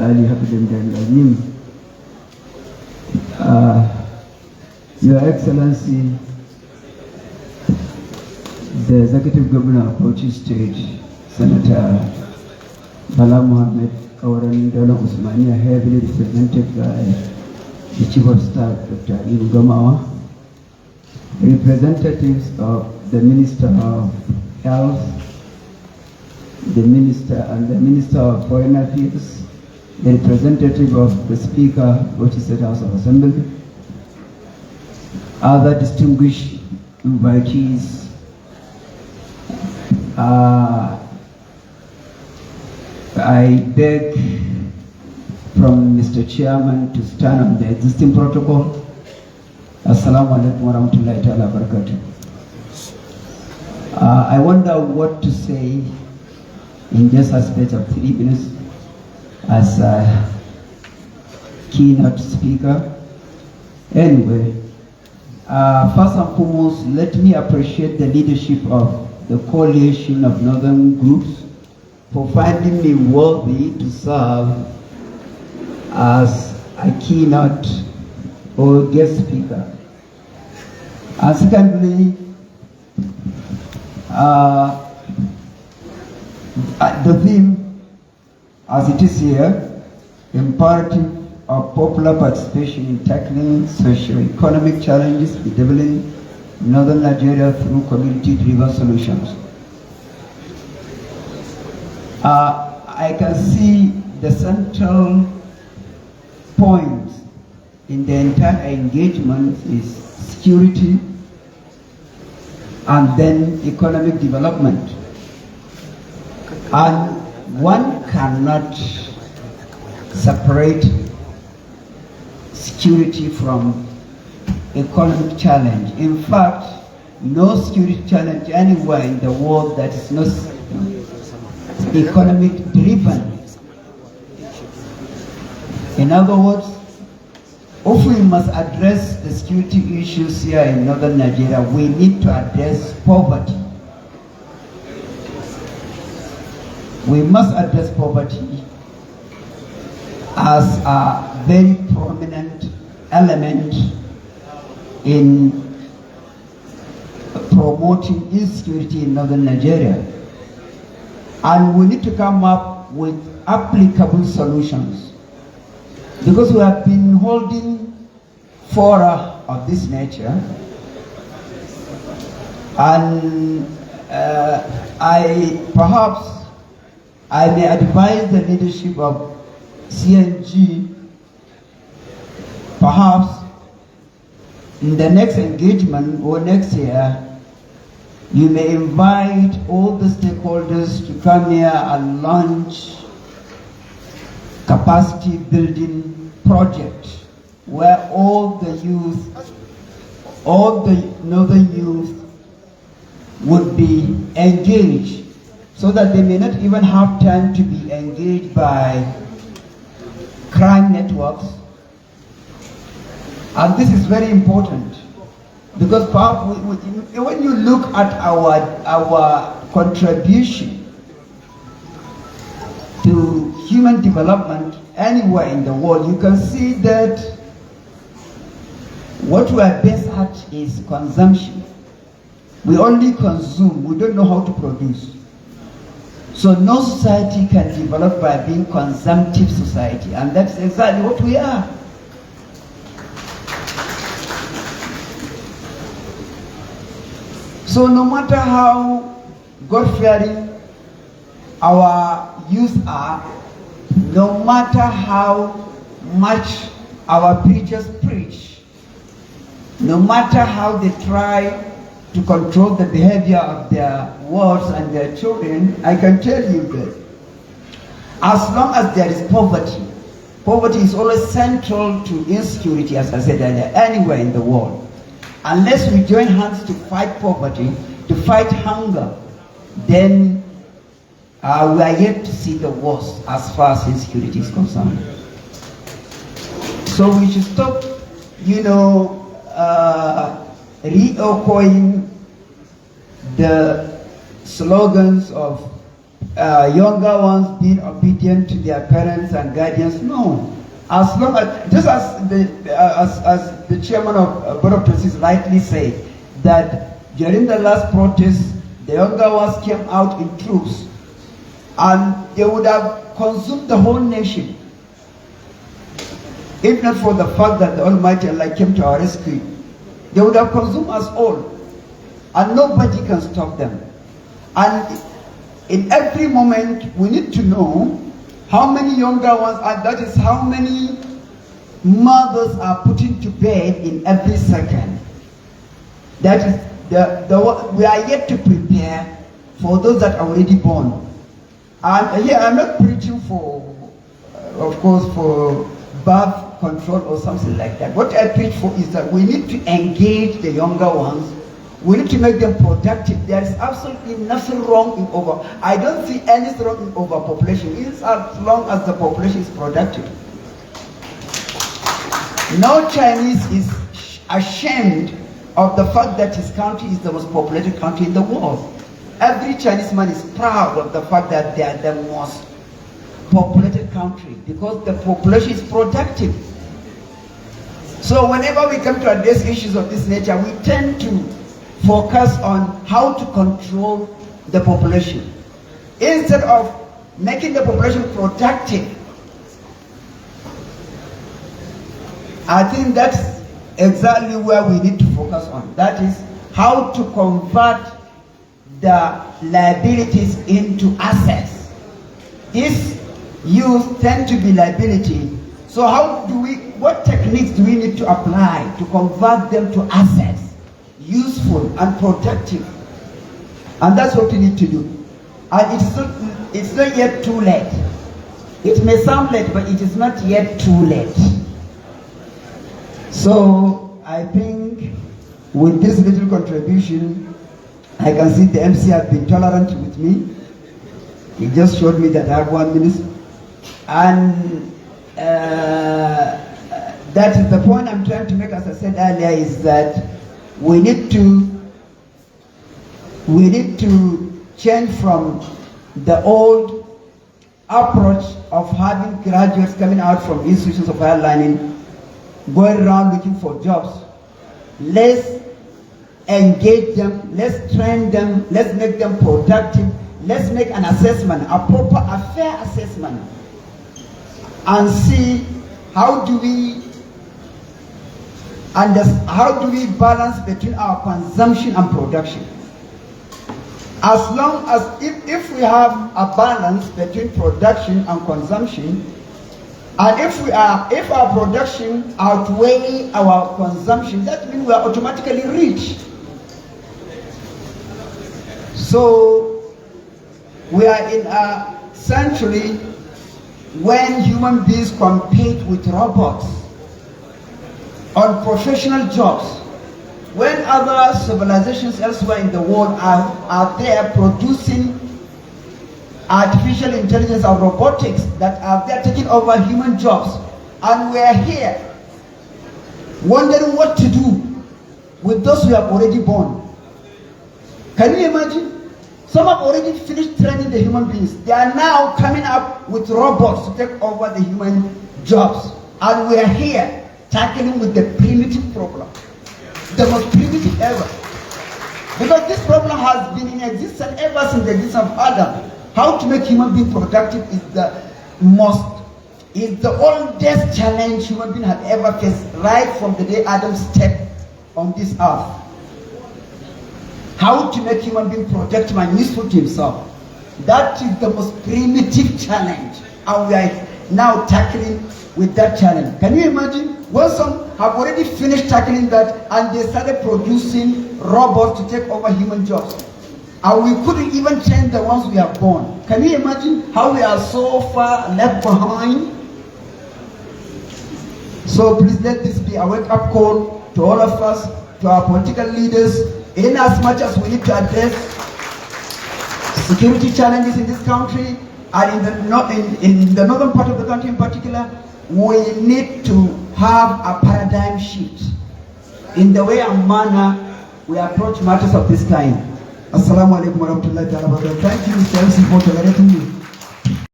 Ali Habibin Your Excellency, the Executive Governor of Bauchi State, Senator Bala Mohammed Kawaran Dala Usmania, heavily represented by the Chief of Staff, Dr. Ibn Gamawa, representatives of the Minister of Health, the Minister of Foreign Affairs, the representative of the Speaker, Bauchi State House of Assembly, other distinguished invitees, I beg from Mr. Chairman to stand on the existing protocol. Assalamu alaikum wa rahmatullahi ta'ala wa barakatuh. I wonder what to say in just a space of 3 minutes as a keynote speaker. Anyway, first and foremost, let me appreciate the leadership of the coalition of northern groups for finding me worthy to serve as a keynote or guest speaker. And secondly, the theme, as it is here, imperative of popular participation in tackling socio-economic challenges bedeviling northern Nigeria through community-driven solutions. I can see the central point in the entire engagement is security and then economic development. And one cannot separate security from economic challenge. In fact, no security challenge anywhere in the world that is not economic driven. In other words, if we must address the security issues here in northern Nigeria, we need to address poverty. We must address poverty as a very prominent element in promoting insecurity in northern Nigeria. And we need to come up with applicable solutions, because we have been holding fora of this nature, and I may advise the leadership of CNG, perhaps in the next engagement or next year, you may invite all the stakeholders to come here and launch capacity building project where all the youth, all the northern youth would be engaged, so that they may not even have time to be engaged by crime networks. And this is very important, because when you look at our contribution to human development anywhere in the world, you can see that what we are based at is consumption. We only consume, we don't know how to produce. So no society can develop by being consumptive society, and that's exactly what we are. So no matter how God-fearing our youth are, no matter how much our preachers preach, no matter how they try to control the behavior of their wards and their children, I can tell you that as long as there is poverty, poverty is always central to insecurity, as I said earlier, anywhere in the world. Unless we join hands to fight poverty, to fight hunger, then we are yet to see the worst as far as insecurity is concerned. So we should stop, re-echoing the slogans of younger ones being obedient to their parents and guardians. No. As long as, just as the chairman of Board of Trustees rightly said, that during the last protest, the younger ones came out in troops, and they would have consumed the whole nation, if not for the fact that the Almighty Allah came to our rescue. They would have consumed us all, and nobody can stop them. And in every moment, we need to know how many younger ones, and that is how many mothers are putting to bed in every second. That is we are yet to prepare for those that are already born. And here I'm not preaching for, of course, for birth control or something like that. What I preach for is that we need to engage the younger ones. We need to make them productive. There is absolutely nothing wrong in I don't see anything wrong in overpopulation. It's as long as the population is productive. No Chinese is ashamed of the fact that his country is the most populated country in the world. Every Chinese man is proud of the fact that they are the most populated country because the population is productive. So whenever we come to address issues of this nature, we tend to focus on how to control the population instead of making the population productive. I think that's exactly where we need to focus on. That is how to convert the liabilities into assets. These youth tend to be liability. So what techniques do we need to apply to convert them to assets, useful and productive? And that's what we need to do. And it's not yet too late. It may sound late, but it is not yet too late. So I think with this little contribution, I can see the MC has been tolerant with me. He just showed me that I have 1 minute. And that is the point I'm trying to make, as I said earlier, is that we need to change from the old approach of having graduates coming out from institutions of higher learning going around looking for jobs. Let's engage them, let's train them, let's make them productive, let's make an assessment, a fair assessment, and see how do we balance between our consumption and production. As long as, if we have a balance between production and consumption, and if our production outweighs our consumption, that means we are automatically rich. So we are in a century when human beings compete with robots on professional jobs, when other civilizations elsewhere in the world are there producing artificial intelligence and robotics that are there taking over human jobs, and we are here wondering what to do with those who have already born. Can you imagine? Some have already finished training the human beings. They are now coming up with robots to take over the human jobs, and we are here tackling with the primitive problem, the most primitive ever, because this problem has been in existence ever since the existence of Adam. How to make human beings productive is the oldest challenge human beings have ever faced, right from the day Adam stepped on this earth. How to make human beings productive and useful to himself. That is the most primitive challenge, and we are now tackling with that challenge. Can you imagine? When some have already finished tackling that and they started producing robots to take over human jobs, and we couldn't even change the ones we have born. Can you imagine how we are so far left behind? So please let this be a wake-up call to all of us, to our political leaders, in as much as we need to address security challenges in this country, and in the northern part of the country in particular. We need to have a paradigm shift in the way and manner we approach matters of this kind. Assalamu alaikum warahmatullahi ta'ala wabarakatuh. Thank you, Mr. MC, for tolerating me.